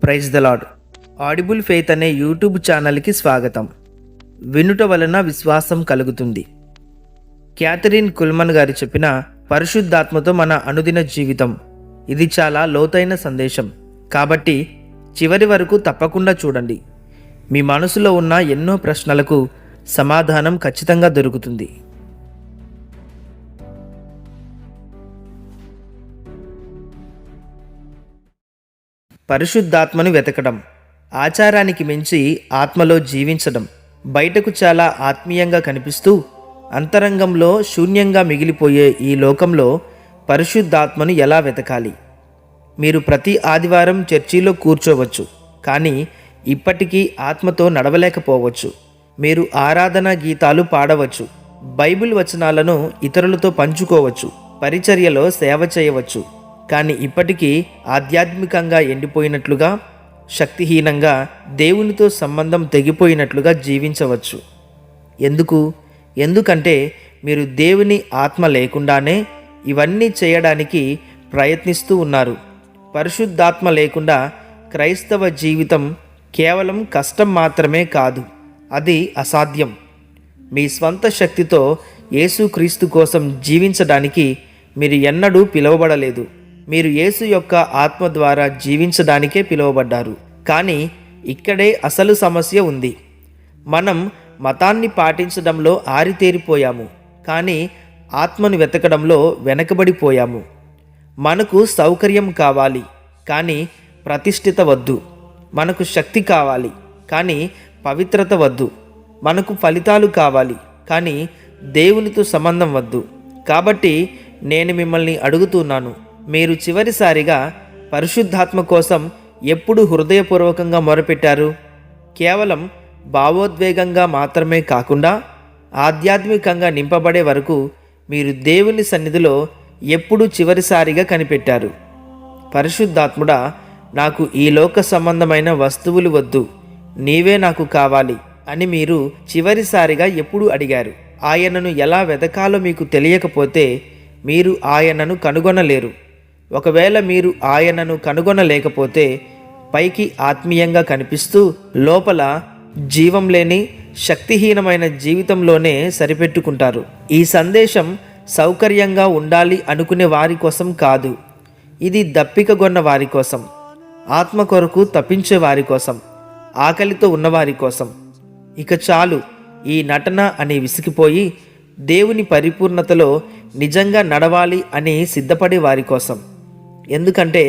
Praise the Lord. Audible faith అనే YouTube ఛానల్కి స్వాగతం. వినుట వలన విశ్వాసం కలుగుతుంది. క్యాథరిన్ కుల్మన్ గారు చెప్పిన పరిశుద్ధాత్మతో మన అనుదిన జీవితం, ఇది చాలా లోతైన సందేశం. కాబట్టి చివరి వరకు తప్పకుండా చూడండి. మీ మనసులో ఉన్న ఎన్నో ప్రశ్నలకు సమాధానం ఖచ్చితంగా దొరుకుతుంది. పరిశుద్ధాత్మను వెతకడం, ఆచారానికి మించి ఆత్మలో జీవించడం. బయటకు చాలా ఆత్మీయంగా కనిపిస్తూ అంతరంగంలో శూన్యంగా మిగిలిపోయే ఈ లోకంలో పరిశుద్ధాత్మను ఎలా వెతకాలి? మీరు ప్రతి ఆదివారం చర్చిలో కూర్చోవచ్చు, కానీ ఇప్పటికీ ఆత్మతో నడవలేకపోవచ్చు. మీరు ఆరాధనా గీతాలు పాడవచ్చు, బైబిల్ వచనాలను ఇతరులతో పంచుకోవచ్చు, పరిచర్యలో సేవ చేయవచ్చు, కానీ ఇప్పటికీ ఆధ్యాత్మికంగా ఎండిపోయినట్లుగా, శక్తిహీనంగా, దేవునితో సంబంధం తెగిపోయినట్లుగా జీవించవచ్చు. ఎందుకంటే మీరు దేవుని ఆత్మ లేకుండానే ఇవన్నీ చేయడానికి ప్రయత్నిస్తూ ఉన్నారు. పరిశుద్ధాత్మ లేకుండా క్రైస్తవ జీవితం కేవలం కష్టం మాత్రమే కాదు, అది అసాధ్యం. మీ స్వంత శక్తితో యేసుక్రీస్తు కోసం జీవించడానికి మీరు ఎన్నడూ పిలువబడలేదు. మీరు యేసు యొక్క ఆత్మ ద్వారా జీవించడానికే పిలువబడ్డారు. కానీ ఇక్కడే అసలు సమస్య ఉంది. మనం మతాన్ని పాటించడంలో ఆరితేరిపోయాము, కానీ ఆత్మను వెతకడంలో వెనకబడిపోయాము. మనకు సౌకర్యం కావాలి, కానీ ప్రతిష్ఠిత వద్దు. మనకు శక్తి కావాలి, కానీ పవిత్రత వద్దు. మనకు ఫలితాలు కావాలి, కానీ దేవునితో సంబంధం వద్దు. కాబట్టి నేను మిమ్మల్ని అడుగుతున్నాను, మీరు చివరిసారిగా పరిశుద్ధాత్మ కోసం ఎప్పుడు హృదయపూర్వకంగా మొరపెట్టారు? కేవలం భావోద్వేగంగా మాత్రమే కాకుండా ఆధ్యాత్మికంగా నింపబడే వరకు మీరు దేవుని సన్నిధిలో ఎప్పుడు చివరిసారిగా కనిపెట్టారు? పరిశుద్ధాత్ముడా, నాకు ఈ లోక సంబంధమైన వస్తువులు వద్దు, నీవే నాకు కావాలి అని మీరు చివరిసారిగా ఎప్పుడు అడిగారు? ఆయనను ఎలా వెతకాలో మీకు తెలియకపోతే మీరు ఆయనను కనుగొనలేరు. ఒకవేళ మీరు ఆయనను కనుగొనలేకపోతే పైకి ఆత్మీయంగా కనిపిస్తూ లోపల జీవం లేని శక్తిహీనమైన జీవితంలోనే సరిపెట్టుకుంటారు. ఈ సందేశం సౌకర్యంగా ఉండాలి అనుకునే వారి కోసం కాదు. ఇది దప్పికగొన్న వారి కోసం, ఆత్మ కొరకు తప్పించే వారి కోసం, ఆకలితో ఉన్నవారి కోసం. ఇక చాలు ఈ నటన అని విసిగిపోయి దేవుని పరిపూర్ణతలో నిజంగా నడవాలి అని సిద్ధపడే వారి కోసం. ఎందుకంటే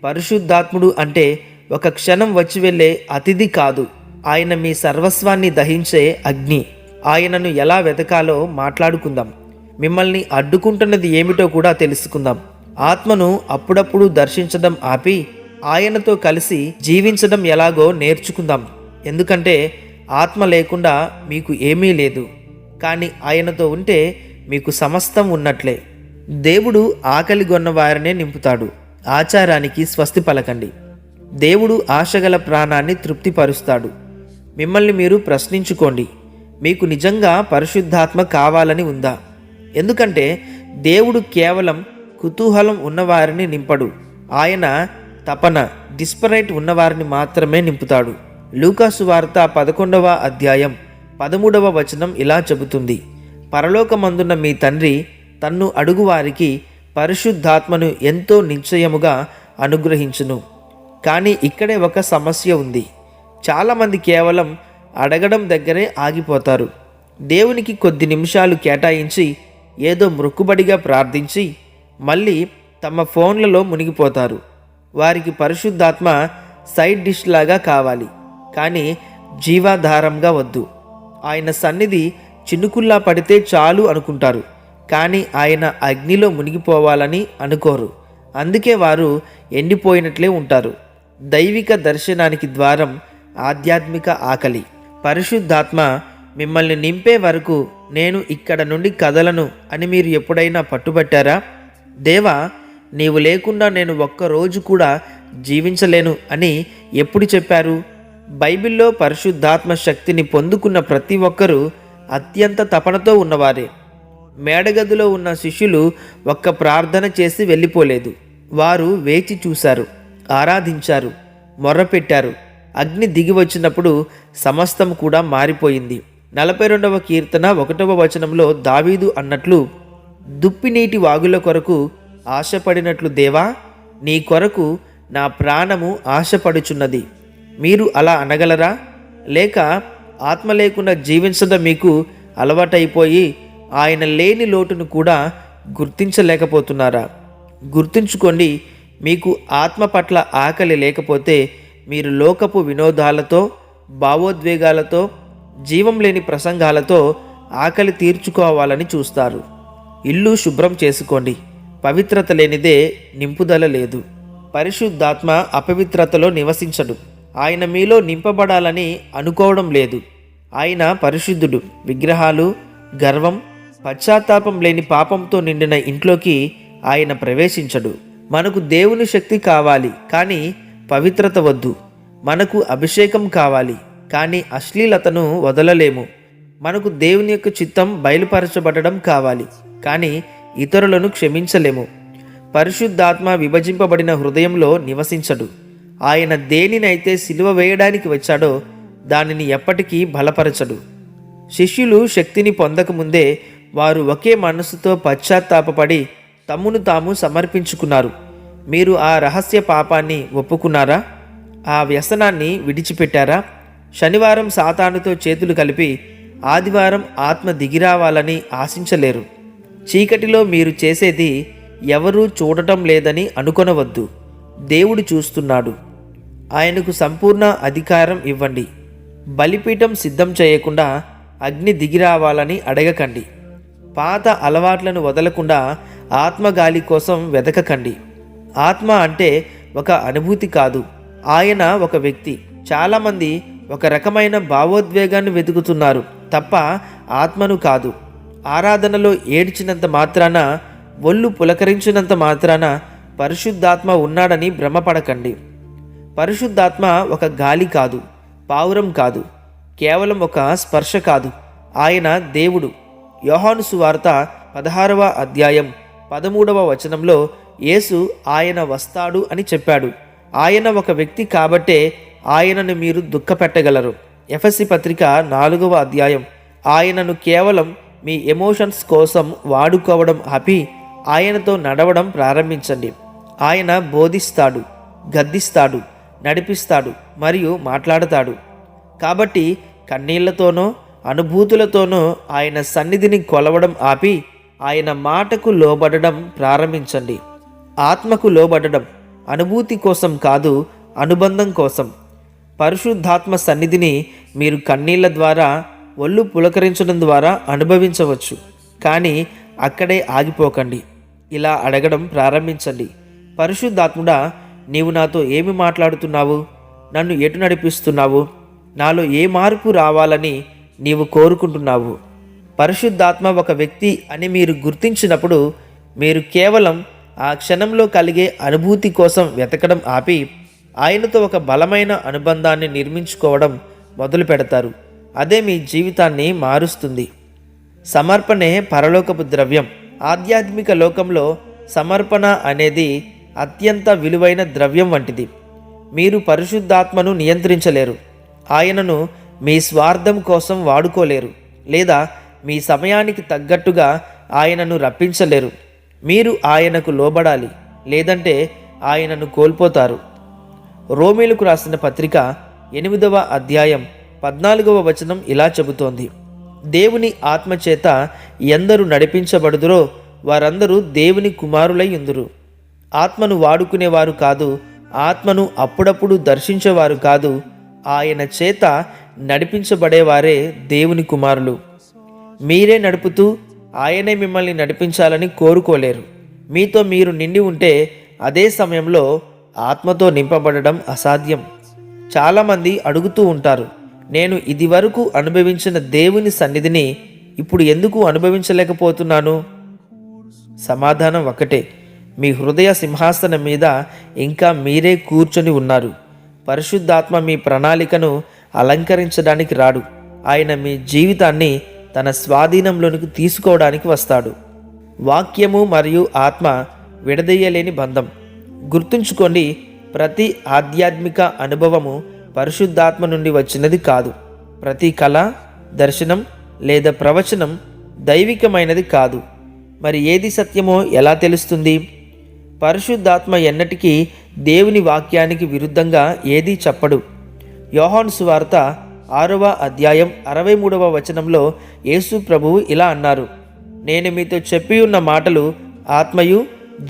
పరిశుద్ధాత్ముడు అంటే ఒక క్షణం వచ్చి వెళ్ళే అతిథి కాదు, ఆయన మీ సర్వస్వాన్ని దహించే అగ్ని. ఆయనను ఎలా వెతకాలో మాట్లాడుకుందాం. మిమ్మల్ని అడ్డుకుంటున్నది ఏమిటో కూడా తెలుసుకుందాం. ఆత్మను అప్పుడప్పుడు దర్శించడం ఆపి ఆయనతో కలిసి జీవించడం ఎలాగో నేర్చుకుందాం. ఎందుకంటే ఆత్మ లేకుండా మీకు ఏమీ లేదు, కానీ ఆయనతో ఉంటే మీకు సమస్తం ఉన్నట్లే. దేవుడు ఆకలిగొన్న వారినే నింపుతాడు. ఆచారానికి స్వస్తి పలకండి. దేవుడు ఆశగల ప్రాణాన్ని తృప్తిపరుస్తాడు. మిమ్మల్ని మీరు ప్రశ్నించుకోండి, మీకు నిజంగా పరిశుద్ధాత్మ కావాలని ఉందా? ఎందుకంటే దేవుడు కేవలం కుతూహలం ఉన్నవారిని నింపడు, ఆయన తపన, డిస్పరైట్ ఉన్నవారిని మాత్రమే నింపుతాడు. లూకాసు వార్త 11వ అధ్యాయం 13వ వచనం ఇలా చెబుతుంది, పరలోకమందున్న మీ తండ్రి తన్ను అడుగువారికి పరిశుద్ధాత్మను ఎంతో నిశ్చయముగా అనుగ్రహించును. కానీ ఇక్కడే ఒక సమస్య ఉంది. చాలామంది కేవలం అడగడం దగ్గరే ఆగిపోతారు. దేవునికి కొద్ది నిమిషాలు కేటాయించి ఏదో మొక్కుబడిగా ప్రార్థించి మళ్ళీ తమ ఫోన్లలో మునిగిపోతారు. వారికి పరిశుద్ధాత్మ సైడ్ డిష్ లాగా కావాలి, కానీ జీవాధారంగా వద్దు. ఆయన సన్నిధి చినుకుల్లా పడితే చాలు అనుకుంటారు, కానీ ఆయన అగ్నిలో మునిగిపోవాలని అనుకోరు. అందుకే వారు ఎండిపోయినట్లే ఉంటారు. దైవిక దర్శనానికి ద్వారం ఆధ్యాత్మిక ఆకలి. పరిశుద్ధాత్మ మిమ్మల్ని నింపే వరకు నేను ఇక్కడ నుండి కదలను అని మీరు ఎప్పుడైనా పట్టుబట్టారా? దేవా, నీవు లేకుండా నేను ఒక్కరోజు కూడా జీవించలేను అని ఎప్పుడు చెప్పారు? బైబిల్లో పరిశుద్ధాత్మ శక్తిని పొందుకున్న ప్రతి ఒక్కరూ అత్యంత తపనతో ఉన్నవారే. మేడగదిలో ఉన్న శిష్యులు ఒక్క ప్రార్థన చేసి వెళ్ళిపోలేదు. వారు వేచి చూశారు, ఆరాధించారు, మొర్రపెట్టారు. అగ్ని దిగి వచ్చినప్పుడు సమస్తం కూడా మారిపోయింది. 42వ కీర్తన 1వ వచనంలో దావీదు అన్నట్లు, దుప్పినీటి వాగుల కొరకు ఆశపడినట్లు దేవా, నీ కొరకు నా ప్రాణము ఆశపడుచున్నది. మీరు అలా అనగలరా? లేక ఆత్మ లేకుండా జీవించడం మీకు అలవాటైపోయి ఆయన లేని లోటును కూడా గుర్తించలేకపోతున్నారా? గుర్తుంచుకోండి, మీకు ఆత్మ పట్ల ఆకలి లేకపోతే మీరు లోకపు వినోదాలతో, భావోద్వేగాలతో, జీవం లేని ప్రసంగాలతో ఆకలి తీర్చుకోవాలని చూస్తారు. ఇల్లు శుభ్రం చేసుకోండి, పవిత్రత లేనిదే నింపుదల లేదు. పరిశుద్ధాత్మ అపవిత్రతలో నివసించడు. ఆయన మీలో నింపబడాలని అనుకోవడం లేదు. ఆయన పరిశుద్ధుడు. విగ్రహాలు, గర్వం, పశ్చాత్తాపం లేని పాపంతో నిండిన ఇంట్లోకి ఆయన ప్రవేశించడు. మనకు దేవుని శక్తి కావాలి, కానీ పవిత్రత వద్దు. మనకు అభిషేకం కావాలి, కానీ అశ్లీలతను వదలలేము. మనకు దేవుని యొక్క చిత్తం బయలుపరచబడడం కావాలి, కానీ ఇతరులను క్షమించలేము. పరిశుద్ధాత్మ విభజింపబడిన హృదయంలో నివసించడు. ఆయన దేనినైతే సిలువ వేయడానికి వచ్చాడో దానిని ఎప్పటికీ బలపరచడు. శిష్యులు శక్తిని పొందకముందే వారు ఒకే మనస్సుతో పశ్చాత్తాపపడి తమ్మును తాము సమర్పించుకున్నారు. మీరు ఆ రహస్య పాపాన్ని ఒప్పుకున్నారా? ఆ వ్యసనాన్ని విడిచిపెట్టారా? శనివారం సాతానుతో చేతులు కలిపి ఆదివారం ఆత్మ దిగిరావాలని ఆశించలేరు. చీకటిలో మీరు చేసేది ఎవరూ చూడటం లేదని అనుకొనవద్దు. దేవుడు చూస్తున్నాడు. ఆయనకు సంపూర్ణ అధికారం ఇవ్వండి. బలిపీఠం సిద్ధం చేయకుండా అగ్ని దిగిరావాలని అడగకండి. పాత అలవాట్లను వదలకుండా ఆత్మగాలి కోసం వెతకకండి. ఆత్మ అంటే ఒక అనుభూతి కాదు, ఆయన ఒక వ్యక్తి. చాలామంది ఒక రకమైన భావోద్వేగాన్ని వెతుకుతున్నారు తప్ప ఆత్మను కాదు. ఆరాధనలో ఏడ్చినంత మాత్రాన, ఒళ్ళు పులకరించినంత మాత్రాన పరిశుద్ధాత్మ ఉన్నాడని భ్రమపడకండి. పరిశుద్ధాత్మ ఒక గాలి కాదు, పావురం కాదు, కేవలం ఒక స్పర్శ కాదు. ఆయన దేవుడు. యోహాను సువార్త 16వ అధ్యాయం 13వ వచనంలో యేసు ఆయన వస్తాడు అని చెప్పాడు. ఆయన ఒక వ్యక్తి కాబట్టే ఆయనను మీరు దుఃఖపెట్టగలరు. ఎఫెసీ పత్రిక 4వ అధ్యాయం. ఆయనను కేవలం మీ ఎమోషన్స్ కోసం వాడుకోవడం ఆపి ఆయనతో నడవడం ప్రారంభించండి. ఆయన బోధిస్తాడు, గద్దిస్తాడు, నడిపిస్తాడు మరియు మాట్లాడతాడు. కాబట్టి కన్నీళ్లతోనో అనుభూతులతోనో ఆయన సన్నిధిని కొలవడం ఆపి ఆయన మాటకు లోబడడం ప్రారంభించండి. ఆత్మకు లోబడడం అనుభూతి కోసం కాదు, అనుబంధం కోసం. పరిశుద్ధాత్మ సన్నిధిని మీరు కన్నీళ్ల ద్వారా, ఒళ్ళు పులకరించడం ద్వారా అనుభవించవచ్చు, కానీ అక్కడే ఆగిపోకండి. ఇలా అడగడం ప్రారంభించండి. పరిశుద్ధాత్ముడా, నీవు నాతో ఏమి మాట్లాడుతున్నావు? నన్ను ఎటు నడిపిస్తున్నావు? నాలో ఏ మార్పు రావాలని నీవు కోరుకుంటున్నావు? పరిశుద్ధాత్మ ఒక వ్యక్తి అని మీరు గుర్తించినప్పుడు మీరు కేవలం ఆ క్షణంలో కలిగే అనుభూతి కోసం వెతకడం ఆపి ఆయనతో ఒక బలమైన అనుబంధాన్ని నిర్మించుకోవడం మొదలు పెడతారు. అదే మీ జీవితాన్ని మారుస్తుంది. సమర్పణే పరలోకపు ద్రవ్యం. ఆధ్యాత్మిక లోకంలో సమర్పణ అనేది అత్యంత విలువైన ద్రవ్యం వంటిది. మీరు పరిశుద్ధాత్మను నియంత్రించలేరు. ఆయనను మీ స్వార్థం కోసం వాడుకోలేరు, లేదా మీ సమయానికి తగ్గట్టుగా ఆయనను రప్పించలేరు. మీరు ఆయనకు లోబడాలి, లేదంటే ఆయనను కోల్పోతారు. రోమీలకు రాసిన పత్రిక 8వ అధ్యాయం 14వ వచనం ఇలా చెబుతోంది, దేవుని ఆత్మచేత ఎందరు నడిపించబడుదురో వారందరూ దేవుని కుమారులై ఉందురు. ఆత్మను వాడుకునేవారు కాదు, ఆత్మను అప్పుడప్పుడు దర్శించేవారు కాదు, ఆయన చేత నడిపించబడేవారే దేవుని కుమారులు. మీరే నడుపుతూ ఆయనే మిమ్మల్ని నడిపించాలని కోరుకోలేరు. మీతో మీరు నిండి ఉంటే అదే సమయంలో ఆత్మతో నింపబడడం అసాధ్యం. చాలామంది అడుగుతూ ఉంటారు, నేను ఇదివరకు అనుభవించిన దేవుని సన్నిధిని ఇప్పుడు ఎందుకు అనుభవించలేకపోతున్నాను? సమాధానం ఒకటే, మీ హృదయ సింహాసనం మీద ఇంకా మీరే కూర్చొని ఉన్నారు. పరిశుద్ధాత్మ మీ ప్రణాళికను అలంకరించడానికి రాడు. ఆయన మీ జీవితాన్ని తన స్వాధీనంలోనికి తీసుకోవడానికి వస్తాడు. వాక్యము మరియు ఆత్మ విడదీయలేని బంధం. గుర్తుంచుకోండి, ప్రతి ఆధ్యాత్మిక అనుభవము పరిశుద్ధాత్మ నుండి వచ్చినది కాదు. ప్రతి కళ, దర్శనం లేదా ప్రవచనం దైవికమైనది కాదు. మరి ఏది సత్యమో ఎలా తెలుస్తుంది? పరిశుద్ధాత్మ ఎన్నటికీ దేవుని వాక్యానికి విరుద్ధంగా ఏదీ చెప్పడు. యోహాను సువార్త 6వ అధ్యాయం 63వ వచనంలో యేసు ప్రభువు ఇలా అన్నారు, నేను మీతో చెప్పి ఉన్న మాటలు ఆత్మయు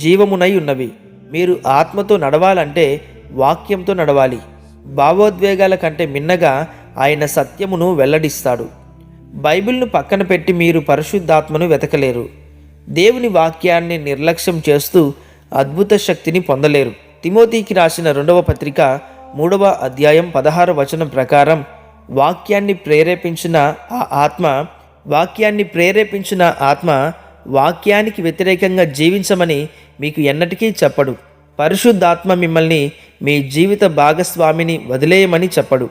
జీవమునై ఉన్నవి. మీరు ఆత్మతో నడవాలంటే వాక్యంతో నడవాలి. భావోద్వేగాల కంటే మిన్నగా ఆయన సత్యమును వెల్లడిస్తాడు. బైబిల్ను పక్కన పెట్టి మీరు పరిశుద్ధాత్మను వెతకలేరు. దేవుని వాక్యాన్ని నిర్లక్ష్యం చేస్తూ అద్భుత శక్తిని పొందలేరు. తిమోతికి రాసిన 2వ పత్రిక 3వ అధ్యాయం 16వ వచనం ప్రకారం వాక్యాన్ని ప్రేరేపించిన ఆత్మ వాక్యానికి వ్యతిరేకంగా జీవించమని మీకు ఎన్నటికీ చెప్పడు. పరిశుద్ధాత్మ మిమ్మల్ని మీ జీవిత భాగస్వామిని వదిలేయమని చెప్పడు.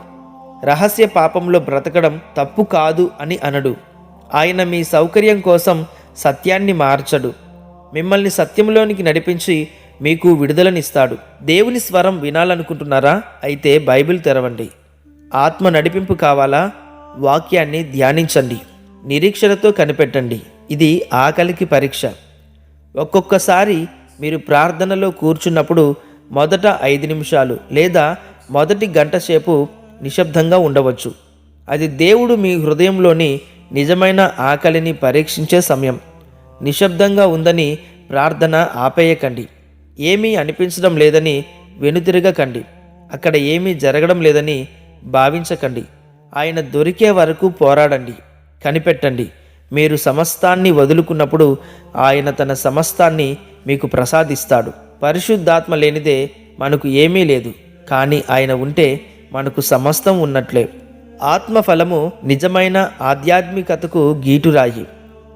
రహస్య పాపంలో బ్రతకడం తప్పు కాదు అని అనడు. ఆయన మీ సౌకర్యం కోసం సత్యాన్ని మార్చడు. మిమ్మల్ని సత్యంలోనికి నడిపించి మీకు విడుదలనిస్తాడు. దేవుని స్వరం వినాలనుకుంటున్నారా? అయితే బైబిల్ తెరవండి. ఆత్మ నడిపింపు కావాలా? వాక్యాన్ని ధ్యానించండి. నిరీక్షణతో కనిపెట్టండి. ఇది ఆకలికి పరీక్ష. ఒక్కొక్కసారి మీరు ప్రార్థనలో కూర్చున్నప్పుడు మొదట 5 నిమిషాలు లేదా మొదటి గంట సేపు నిశ్శబ్దంగా ఉండవచ్చు. అది దేవుడు మీ హృదయంలోని నిజమైన ఆకలిని పరీక్షించే సమయం. నిశ్శబ్దంగా ఉందని ప్రార్థన ఆపేయకండి. ఏమీ అనిపించడం లేదని వెనుతిరగకండి. అక్కడ ఏమీ జరగడం లేదని భావించకండి. ఆయన దొరికే వరకు పోరాడండి, కనిపెట్టండి. మీరు సమస్తాన్ని వదులుకున్నప్పుడు ఆయన తన సమస్తాన్ని మీకు ప్రసాదిస్తాడు. పరిశుద్ధాత్మ లేనిదే మనకు ఏమీ లేదు, కానీ ఆయన ఉంటే మనకు సమస్తం ఉన్నట్లే. ఆత్మఫలము నిజమైన ఆధ్యాత్మికతకు గీటురాయి.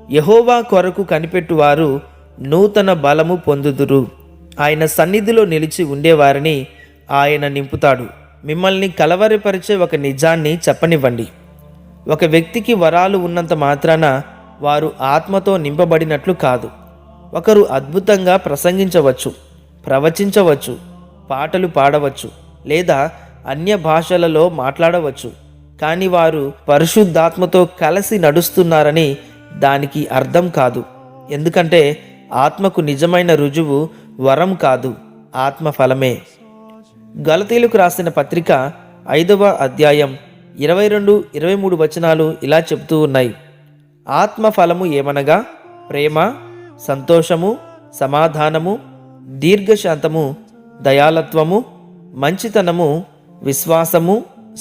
యెహోవా కొరకు కనిపెట్టువారు నూతన బలము పొందుదురు. ఆయన సన్నిధిలో నిలిచి ఉండేవారిని ఆయన నింపుతాడు. మిమ్మల్ని కలవరపరిచే ఒక నిజాన్ని చెప్పనివ్వండి. ఒక వ్యక్తికి వరాలు ఉన్నంత మాత్రాన వారు ఆత్మతో నింపబడినట్లు కాదు. ఒకరు అద్భుతంగా ప్రసంగించవచ్చు, ప్రవచించవచ్చు, పాటలు పాడవచ్చు లేదా అన్య భాషలలో మాట్లాడవచ్చు. కానీ వారు పరిశుద్ధాత్మతో కలిసి నడుస్తున్నారని దానికి అర్థం కాదు. ఎందుకంటే ఆత్మకు నిజమైన రుజువు వరం కాదు, ఆత్మఫలమే. గలతీయులకు రాసిన పత్రిక 5వ అధ్యాయం 22-23 వచనాలు ఇలా చెబుతూ ఉన్నాయి. ఆత్మఫలము ఏమనగా ప్రేమ, సంతోషము, సమాధానము, దీర్ఘశాంతము, దయాలత్వము, మంచితనము, విశ్వాసము,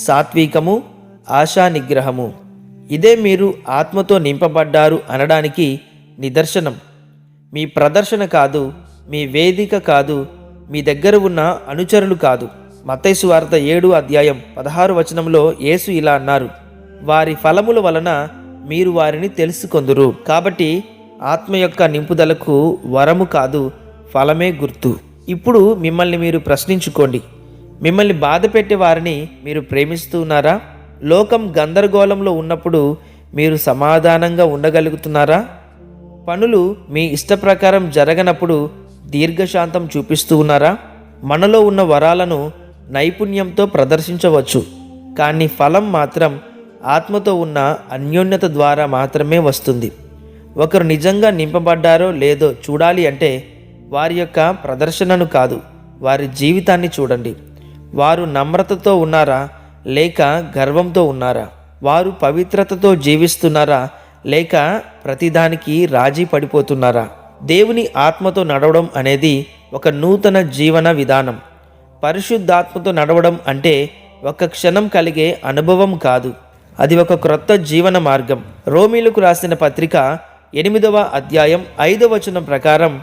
సాత్వికము, ఆశా నిగ్రహము. ఇదే మీరు ఆత్మతో నింపబడ్డారు అనడానికి నిదర్శనం. మీ ప్రదర్శన కాదు, మీ వేదిక కాదు, మీ దగ్గర ఉన్న అనుచరులు కాదు. మత్తయి సువార్త 7వ అధ్యాయం 16వ వచనంలో యేసు ఇలా అన్నారు, వారి ఫలముల వలన మీరు వారిని తెలుసుకొందురు. కాబట్టి ఆత్మ యొక్క నింపుదలకు వరము కాదు, ఫలమే గుర్తు. ఇప్పుడు మిమ్మల్ని మీరు ప్రశ్నించుకోండి. మిమ్మల్ని బాధ పెట్టే వారిని మీరు ప్రేమిస్తున్నారా? లోకం గందరగోళంలో ఉన్నప్పుడు మీరు సమాధానంగా ఉండగలుగుతున్నారా? పనులు మీ ఇష్టప్రకారం జరగనప్పుడు దీర్ఘశాంతం చూపిస్తూ ఉన్నారా? మనలో ఉన్న వరాలను నైపుణ్యంతో ప్రదర్శించవచ్చు, కానీ ఫలం మాత్రం ఆత్మతో ఉన్న అన్యోన్యత ద్వారా మాత్రమే వస్తుంది. ఒకరు నిజంగా నింపబడ్డారో లేదో చూడాలి అంటే వారి యొక్క ప్రదర్శనను కాదు, వారి జీవితాన్ని చూడండి. వారు నమ్రతతో ఉన్నారా లేక గర్వంతో ఉన్నారా? వారు పవిత్రతతో జీవిస్తున్నారా లేక ప్రతిదానికి రాజీ పడిపోతున్నారా? దేవుని ఆత్మతో నడవడం అనేది ఒక నూతన జీవన విధానం. పరిశుద్ధాత్మతో నడవడం అంటే ఒక క్షణం కలిగే అనుభవం కాదు, అది ఒక క్రొత్త జీవన మార్గం. రోమీలకు రాసిన పత్రిక 8వ అధ్యాయం 5వ వచనం ప్రకారం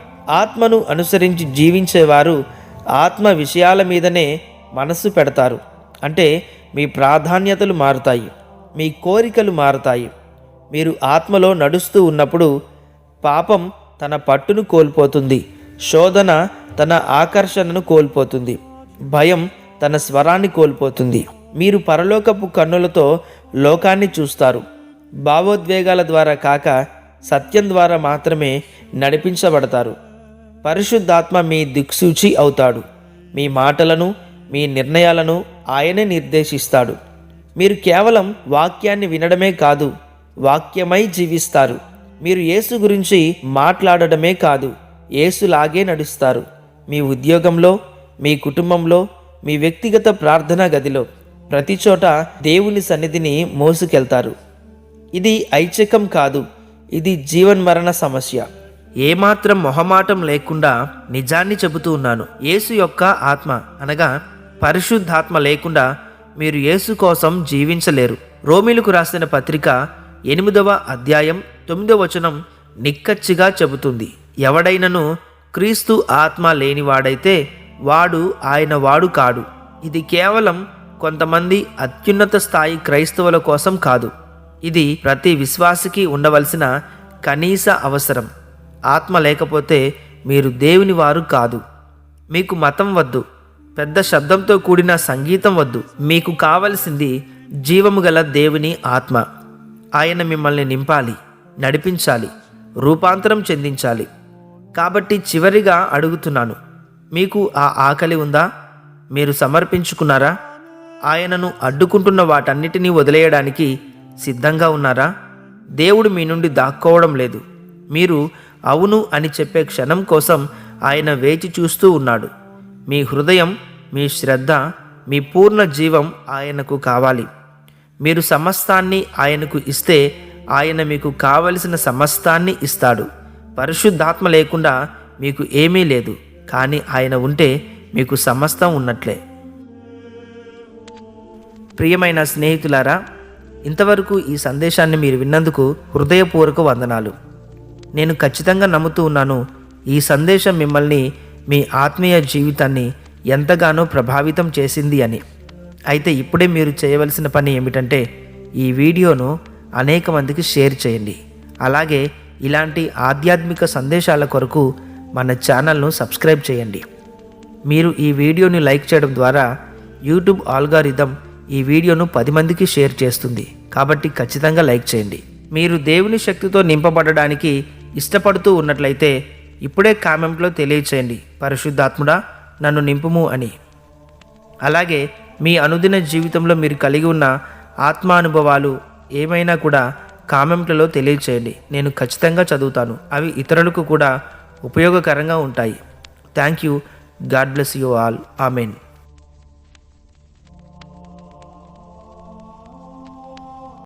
ఆత్మను అనుసరించి జీవించేవారు ఆత్మ విషయాల మీదనే మనస్సు పెడతారు. అంటే మీ ప్రాధాన్యతలు మారుతాయి, మీ కోరికలు మారుతాయి. మీరు ఆత్మలో నడుస్తూ ఉన్నప్పుడు పాపం తన పట్టును కోల్పోతుంది, శోధన తన ఆకర్షణను కోల్పోతుంది, భయం తన స్వరాన్ని కోల్పోతుంది. మీరు పరలోకపు కన్నులతో లోకాన్ని చూస్తారు. భావోద్వేగాల ద్వారా కాక సత్యం ద్వారా మాత్రమే నడిపించబడతారు. పరిశుద్ధాత్మ మీ దిక్సూచి అవుతాడు. మీ మాటలను, మీ నిర్ణయాలను ఆయనే నిర్దేశిస్తాడు. మీరు కేవలం వాక్యాన్ని వినడమే కాదు, వాక్యమై జీవిస్తారు. మీరు యేసు గురించి మాట్లాడడమే కాదు, యేసులాగే నడుస్తారు. మీ ఉద్యోగంలో, మీ కుటుంబంలో, మీ వ్యక్తిగత ప్రార్థనా గదిలో, ప్రతి చోట దేవుని సన్నిధిని మోసుకెళ్తారు. ఇది ఐచ్ఛికం కాదు, ఇది జీవన్మరణ సమస్య. ఏమాత్రం మొహమాటం లేకుండా నిజాన్ని చెబుతూ ఉన్నాను. యేసు యొక్క ఆత్మ అనగా పరిశుద్ధాత్మ లేకుండా మీరు యేసు కోసం జీవించలేరు. రోమీలకు రాసిన పత్రిక 8వ అధ్యాయం 9వ వచనం నిక్కచ్చిగా చెబుతుంది, ఎవడైనను క్రీస్తు ఆత్మ లేనివాడైతే వాడు ఆయన వాడు కాడు. ఇది కేవలం కొంతమంది అత్యున్నత స్థాయి క్రైస్తవుల కోసం కాదు, ఇది ప్రతి విశ్వాసికి ఉండవలసిన కనీస అవసరం. ఆత్మ లేకపోతే మీరు దేవుని వారు కాదు. మీకు మతం వద్దు, పెద్ద శబ్దంతో కూడిన సంగీతం వద్దు. మీకు కావలసింది జీవము గల దేవుని ఆత్మ. ఆయన మిమ్మల్ని నింపాలి, నడిపించాలి, రూపాంతరం చెందించాలి. కాబట్టి చివరిగా అడుగుతున్నాను, మీకు ఆ ఆకలి ఉందా? మీరు సమర్పించుకున్నారా? ఆయనను అడ్డుకుంటున్న వాటన్నిటినీ వదిలేయడానికి సిద్ధంగా ఉన్నారా? దేవుడు మీ నుండి దాక్కోవడం లేదు. మీరు అవును అని చెప్పే క్షణం కోసం ఆయన వేచి చూస్తూ ఉన్నాడు. మీ హృదయం, మీ శ్రద్ధ, మీ పూర్ణ జీవం ఆయనకు కావాలి. మీరు సమస్తాన్ని ఆయనకు ఇస్తే ఆయన మీకు కావలసిన సమస్తాన్ని ఇస్తాడు. పరిశుద్ధాత్మ లేకుండా మీకు ఏమీ లేదు, కానీ ఆయన ఉంటే మీకు సమస్తం ఉన్నట్లే. ప్రియమైన స్నేహితులారా, ఇంతవరకు ఈ సందేశాన్ని మీరు విన్నందుకు హృదయపూర్వక వందనాలు. నేను ఖచ్చితంగా నమ్ముతూ ఉన్నాను, ఈ సందేశం మిమ్మల్ని, మీ ఆత్మీయ జీవితాన్ని ఎంతగానో ప్రభావితం చేసింది అని. అయితే ఇప్పుడే మీరు చేయవలసిన పని ఏమిటంటే ఈ వీడియోను అనేక మందికి షేర్ చేయండి. అలాగే ఇలాంటి ఆధ్యాత్మిక సందేశాల కొరకు మన ఛానల్ను సబ్స్క్రైబ్ చేయండి. మీరు ఈ వీడియోని లైక్ చేయడం ద్వారా యూట్యూబ్ ఆల్గారిథం ఈ వీడియోను 10 మందికి షేర్ చేస్తుంది. కాబట్టి ఖచ్చితంగా లైక్ చేయండి. మీరు దేవుని శక్తితో నింపబడడానికి ఇష్టపడుతూ ఉన్నట్లయితే ఇప్పుడే కామెంట్లో తెలియచేయండి, పరిశుద్ధాత్ముడా నన్ను నింపుము అని. అలాగే మీ అనుదిన జీవితంలో మీరు కలిగి ఉన్న ఆత్మానుభవాలు ఏమైనా కూడా కామెంట్లలో తెలియచేయండి. నేను ఖచ్చితంగా చదువుతాను. అవి ఇతరులకు కూడా ఉపయోగకరంగా ఉంటాయి. Thank you. God bless you all. Amen.